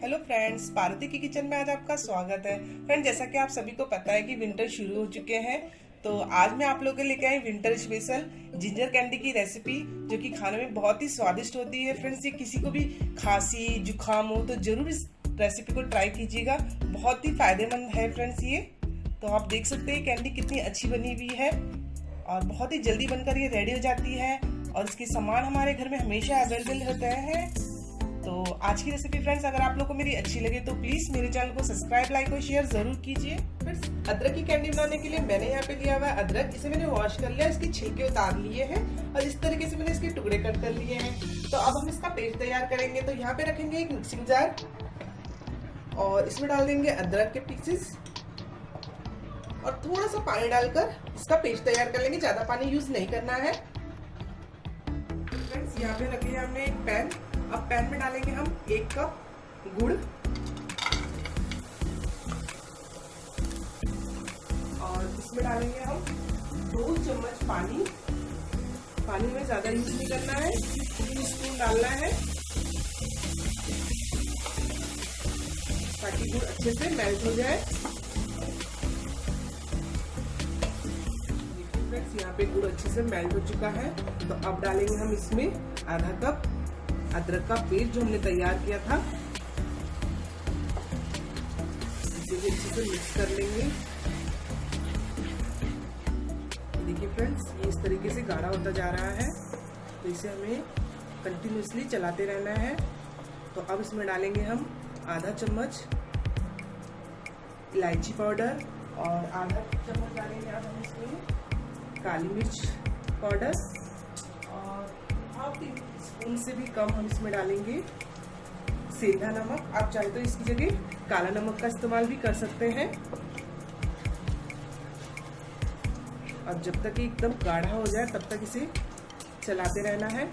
Hello friends, Parvati की kitchen में आज आपका स्वागत है। फ्रेंड, जैसा कि आप सभी को पता है कि विंटर शुरू हो चुके हैं, तो आज मैं आप लोगों के लेके आई विंटर स्पेशल जिंजर कैंडी की रेसिपी, जो कि खाने में बहुत ही स्वादिष्ट होती है। फ्रेंड्स, ये किसी को भी खांसी जुकाम हो तो जरूर इस रेसिपी को ट्राई कीजिएगा। बहुत ही फायदेमंद है फ्रेंड्स ये। तो आप देख सकते हैं कैंडी कितनी अच्छी बनी हुई है और बहुत ही जल्दी बनकर ये रेडी हो जाती है और इसके सामान हमारे घर में हमेशा अवेलेबल होते हैं। तो आज की रेसिपी फ्रेंड्स, अगर आप लोग को मेरी अच्छी लगे तो प्लीज मेरे चैनल को सब्सक्राइब, लाइक और शेयर जरूर कीजिए। फ्रेंड्स, अदरक की कैंडी बनाने के लिए मैंने यहाँ पे लिया हुआ है अदरक। इसे मैंने वॉश कर लिया, इसके छिलके उतार लिए हैं और इस तरीके से मैंने इसके टुकड़े कट कर लिए हैं। तो अब हम इसका पेस्ट तैयार करेंगे। तो यहाँ पे रखेंगे एक मिक्सिंग जार और इसमें डाल देंगे अदरक के पीसेस और थोड़ा सा पानी डालकर इसका पेस्ट तैयार कर लेंगे। ज्यादा पानी यूज नहीं करना है। फ्रेंड्स, यहाँ पे रखे हमने एक पैन। अब पैन में डालेंगे हम 1 कप गुड़ और इसमें डालेंगे हम 2 चम्मच पानी। पानी में ज्यादा यूज नहीं करना है, 3 स्पून डालना है ताकि गुड़ अच्छे से मेल्ट हो जाए। यहाँ पे गुड़ अच्छे से मेल्ट हो चुका है। तो अब डालेंगे हम इसमें आधा कप अदरक का पेस्ट जो हमने तैयार किया था। इसे भी अच्छे से मिक्स कर लेंगे। देखिए फ्रेंड्स, ये इस तरीके से गाढ़ा होता जा रहा है, तो इसे हमें कंटिन्यूसली चलाते रहना है। तो अब इसमें डालेंगे हम आधा चम्मच इलायची पाउडर और आधा चम्मच डालेंगे अब हम इसमें काली मिर्च पाउडर और हाफ टी स्पून से भी कम हम इसमें डालेंगे सेंधा नमक। आप चाहे तो इसकी जगह काला नमक का इस्तेमाल भी कर सकते हैं। और जब तक ये एकदम गाढ़ा हो जाए तब तक इसे चलाते रहना है।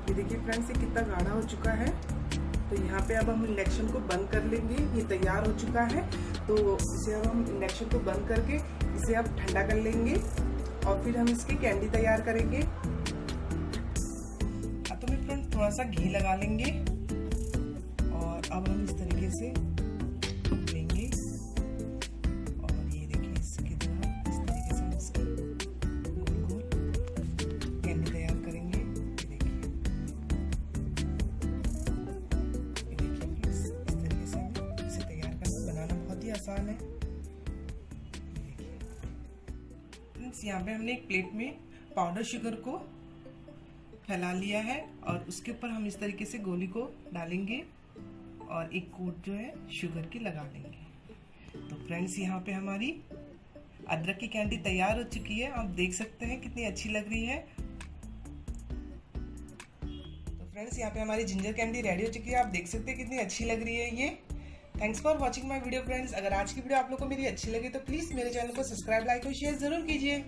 देखिए फ्रेंड्स, ये कितना गाढ़ा हो चुका है। तो यहाँ पे अब हम इंडक्शन को बंद कर लेंगे। ये तैयार हो चुका है, तो इसे अब हम इंडक्शन को बंद करके इसे अब ठंडा कर लेंगे और फिर हम इसकी कैंडी तैयार करेंगे। तो मैं फ्रेंड्स थोड़ा सा घी लगा लेंगे और अब हम इस तरीके से लेंगे और ये देखिए इसके द्वारा इस तरीके से हम इसकी गोल गोल कैंडी तैयार करेंगे। आसान है। यहाँ पे हमने एक प्लेट में पाउडर शुगर को फैला लिया है और उसके ऊपर हम इस तरीके से गोली को डालेंगे और एक कोट जो है शुगर की लगा लेंगे। तो फ्रेंड्स, यहाँ पे हमारी अदरक की कैंडी तैयार हो चुकी है। आप देख सकते हैं कितनी अच्छी लग रही है। तो फ्रेंड्स, यहाँ पे हमारी जिंजर कैंडी रेडी हो चुकी है। आप देख सकते हैं कितनी अच्छी लग रही है ये। Thanks for watching my video friends. अगर आज की वीडियो आप लोग को मेरी अच्छी लगी तो प्लीज मेरे चैनल को सब्सक्राइब, लाइक और शेयर जरूर कीजिए।